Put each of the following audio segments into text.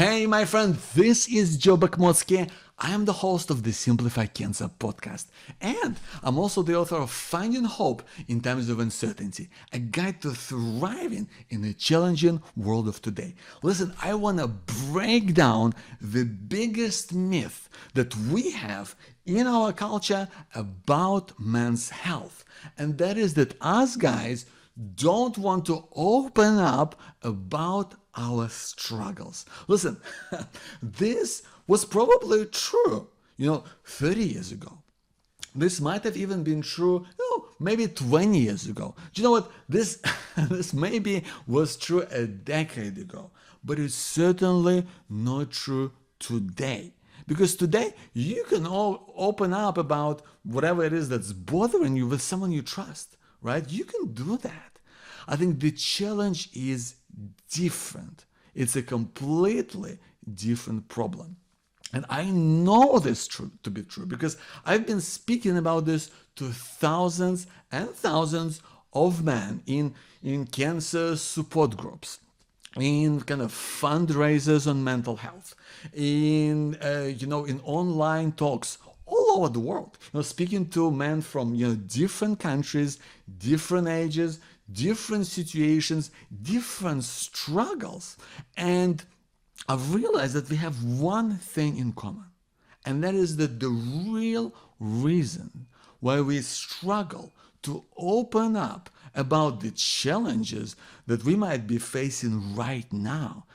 Hey, my friend, this is Joe Bakmotsky. I am the host of the Simplify Cancer podcast, and I'm also the author of Finding Hope in Times of Uncertainty, a guide to thriving in a challenging world of today. Listen, I want to break down the biggest myth that we have in our culture about men's health, and that is that us guys don't want to open up about our struggles. Listen, this was probably true, 30 years ago. This might have even been true, maybe 20 years ago. Do you know what? This, this maybe was true a decade ago, but it's certainly not true today. Because today you can all open up about whatever it is that's bothering you with someone you trust, right? You can do that. I think the challenge is different. It's a completely different problem. And I know this to be true because I've been speaking about this to thousands and thousands of men in cancer support groups, in kind of fundraisers on mental health, in online talks all over the world. Speaking to men from different countries, different ages, different situations, different struggles, and I've realized that we have one thing in common, and that is that the real reason why we struggle to open up about the challenges that we might be facing right now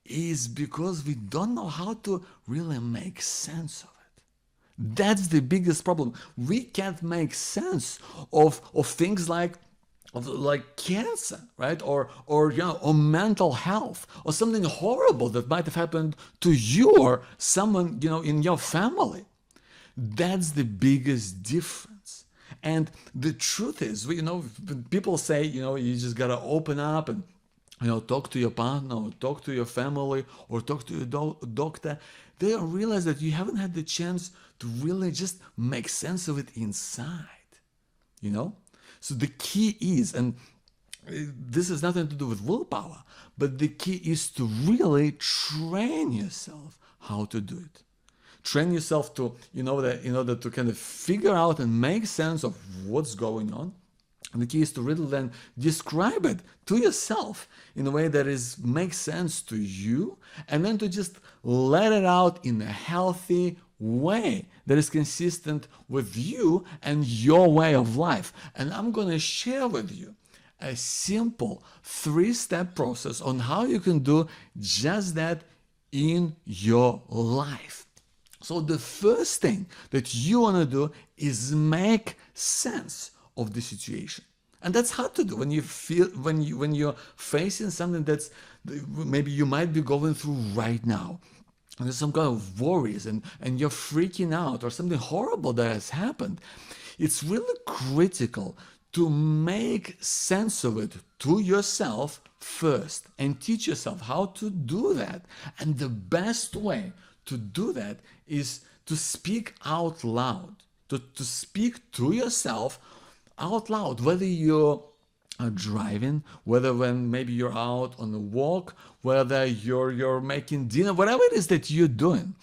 is because we don't know how to really make sense of it. That's the biggest problem. We can't make sense of things like cancer, right? Or mental health, or something horrible that might have happened to you or someone in your family. That's the biggest difference. And the truth is, people say you just gotta open up and talk to your partner, or talk to your family, or talk to your doctor. They don't realize that you haven't had the chance to really just make sense of it inside. So the key is, and this has nothing to do with willpower, but the key is to really train yourself how to do it. Train yourself to, in order to kind of figure out and make sense of what's going on. And the key is to really then describe it to yourself in a way that makes sense to you, and then to just let it out in a healthy way that is consistent with you and your way of life. And I'm going to share with you a simple 3-step process on how you can do just that in your life. So the first thing that you want to do is make sense of the situation. And that's hard to do when you're facing something that's maybe you might be going through right now. And there's some kind of worries and you're freaking out, or something horrible that has happened. It's really critical to make sense of it to yourself first and teach yourself how to do that. And the best way to do that is to speak out loud, to speak to yourself out loud, whether you're driving, whether when maybe you're out on a walk, whether you're making dinner, whatever it is that you're doing.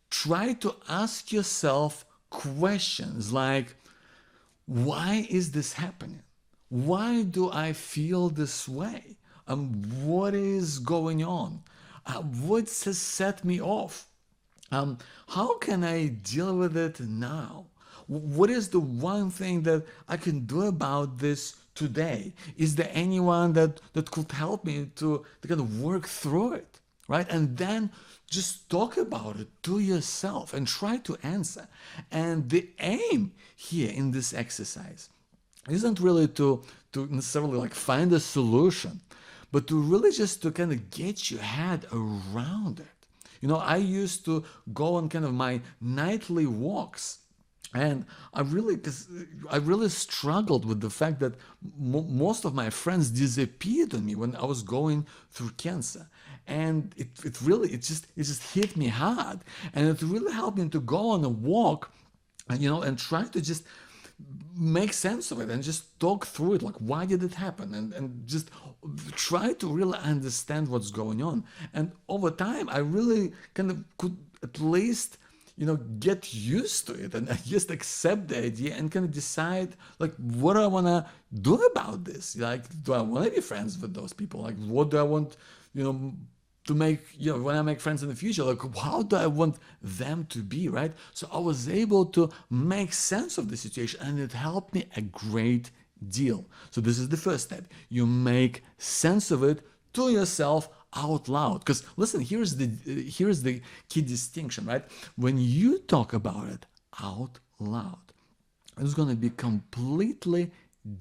Try to ask yourself questions like, why is this happening? Why do I feel this way? What is going on? What has set me off? How can I deal with it now? What is the one thing that I can do about this today? Is there anyone that could help me to kind of work through it, right? And then just talk about it to yourself and try to answer. And the aim here in this exercise isn't really to necessarily like find a solution, but to really just to kind of get your head around it. I used to go on kind of my nightly walks, and I really struggled with the fact that most of my friends disappeared on me when I was going through cancer. And it just hit me hard. And it really helped me to go on a walk and, and try to just make sense of it and just talk through it. Like, why did it happen? And just try to really understand what's going on. And over time, I really kind of could at least, get used to it and just accept the idea and kind of decide, like, what do I want to do about this? Like, do I want to be friends with those people? Like, what do I want, to make, when I make friends in the future, like, how do I want them to be, right? So I was able to make sense of the situation, and it helped me a great deal. So this is the first step. You make sense of it to yourself out loud. Because listen, here's the key distinction, right? When you talk about it out loud, it's going to be completely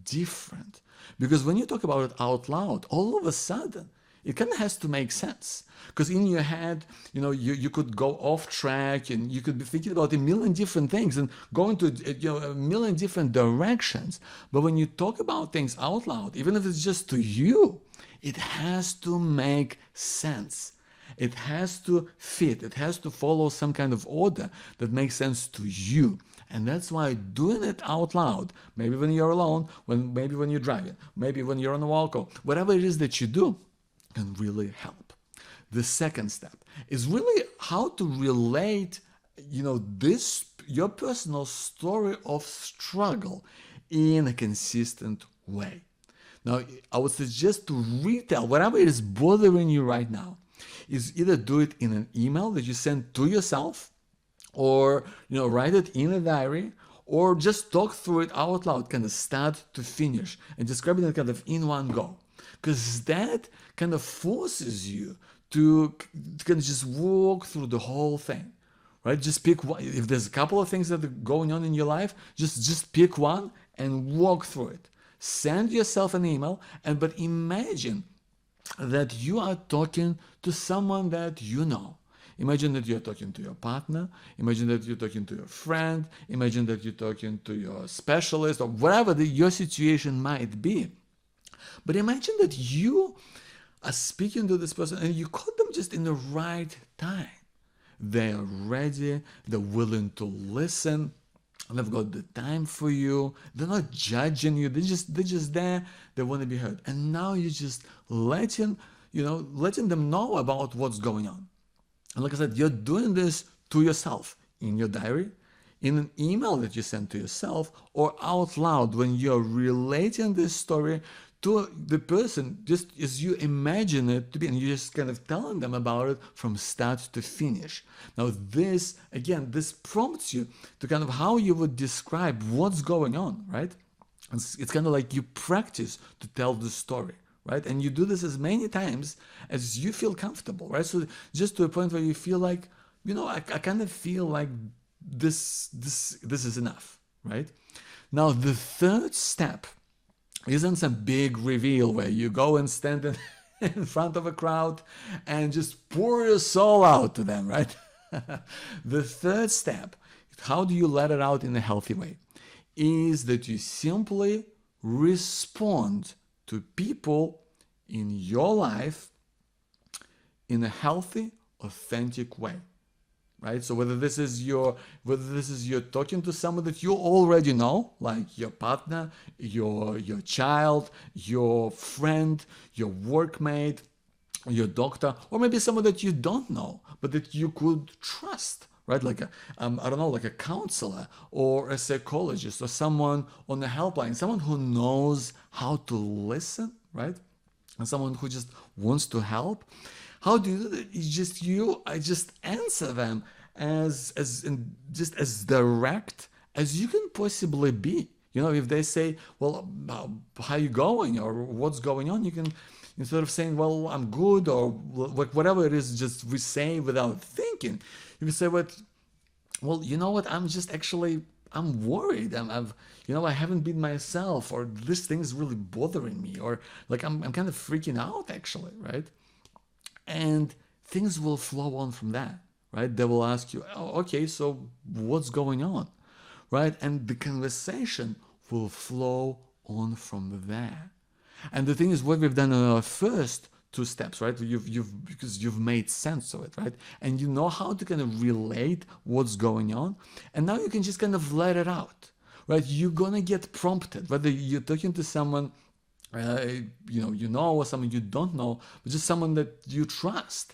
different. Because when you talk about it out loud, all of a sudden, it kind of has to make sense. Because in your head, you could go off track and you could be thinking about a million different things and go into a million different directions. But when you talk about things out loud, even if it's just to you, it has to make sense. It has to fit. It has to follow some kind of order that makes sense to you. And that's why doing it out loud, maybe when you're alone, maybe when you're driving, maybe when you're on a walk, or whatever it is that you do, can really help. The second step is really how to relate, your personal story of struggle in a consistent way. Now, I would suggest to retell whatever is bothering you right now. Is either do it in an email that you send to yourself, or write it in a diary, or just talk through it out loud, kind of start to finish, and describe it kind of in one go. Because that kind of forces you to kind of just walk through the whole thing, right? Just pick one. If there's a couple of things that are going on in your life, just pick one and walk through it. Send yourself an email, but imagine that you are talking to someone that you know. Imagine that you're talking to your partner. Imagine that you're talking to your friend. Imagine that you're talking to your specialist, or whatever your situation might be. But imagine that you are speaking to this person and you caught them just in the right time. They are ready, they're willing to listen, they've got the time for you, they're not judging you, they're just there, they want to be heard. And now you're just letting them know about what's going on. And like I said, you're doing this to yourself in your diary, in an email that you send to yourself, or out loud when you're relating this story to the person, just as you imagine it to be, and you're just kind of telling them about it from start to finish. Now this prompts you to kind of how you would describe what's going on, right? It's kind of like you practice to tell the story, right? And you do this as many times as you feel comfortable, right? So just to a point where you feel like, I kind of feel like this is enough, right? Now the third step isn't some big reveal where you go and stand in front of a crowd and just pour your soul out to them, right? The third step, how do you let it out in a healthy way, is that you simply respond to people in your life in a healthy, authentic way. Right? So whether this is you're talking to someone that you already know, like your partner, your child, your friend, your workmate, your doctor, or maybe someone that you don't know, but that you could trust, right? Like like a counselor or a psychologist or someone on the helpline, someone who knows how to listen, right? And someone who just wants to help. How do you do that? I just answer them as direct as you can possibly be. If they say, well, how you going, or what's going on, you can, instead of saying, well, I'm good, or whatever it is, just we say without thinking, you can say, well, you know what, I'm worried. I haven't been myself, or this thing is really bothering me, or like I'm kind of freaking out actually, right? And things will flow on from that, right? They will ask you, oh, okay, so what's going on, right? And the conversation will flow on from there. And the thing is, what we've done in our first two steps, right? Because you've made sense of it, right? And you know how to kind of relate what's going on. And now you can just kind of let it out, right? You're gonna get prompted, whether you're talking to someone or someone you don't know, but just someone that you trust.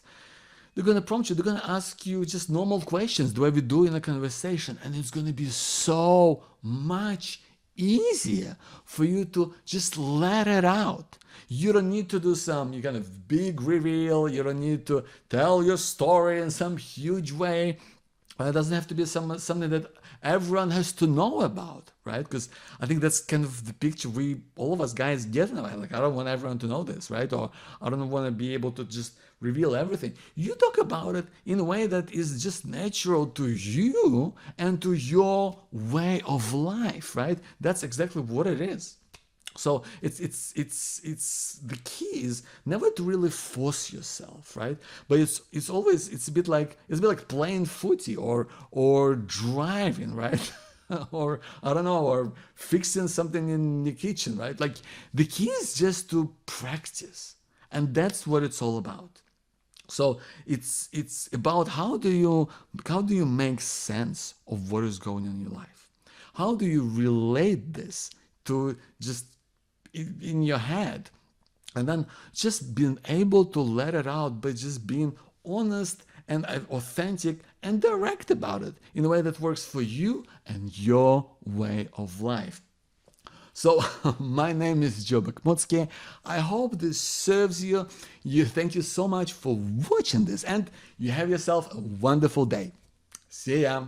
They're gonna prompt you. They're gonna ask you just normal questions, the way we do in a conversation, and it's gonna be so much easier for you to just let it out. You don't need to do some kind of big reveal. You don't need to tell your story in some huge way. It doesn't have to be something that everyone has to know about, right? Because I think that's kind of the picture all of us guys get in a way. Like, I don't want everyone to know this, right? Or I don't want to be able to just reveal everything. You talk about it in a way that is just natural to you and to your way of life, right? That's exactly what it is. So it's the key is never to really force yourself, right? But it's always it's a bit like playing footy or driving, right? Or I don't know, or fixing something in the kitchen, right? Like, the key is just to practice, and that's what it's all about. So it's about how do you make sense of what is going on in your life? How do you relate this to just in your head, and then just being able to let it out by just being honest and authentic and direct about it in a way that works for you and your way of life. So my name is Joe Bakhmutsky. I hope this serves you. Thank you so much for watching this, and you have yourself a wonderful day. See ya.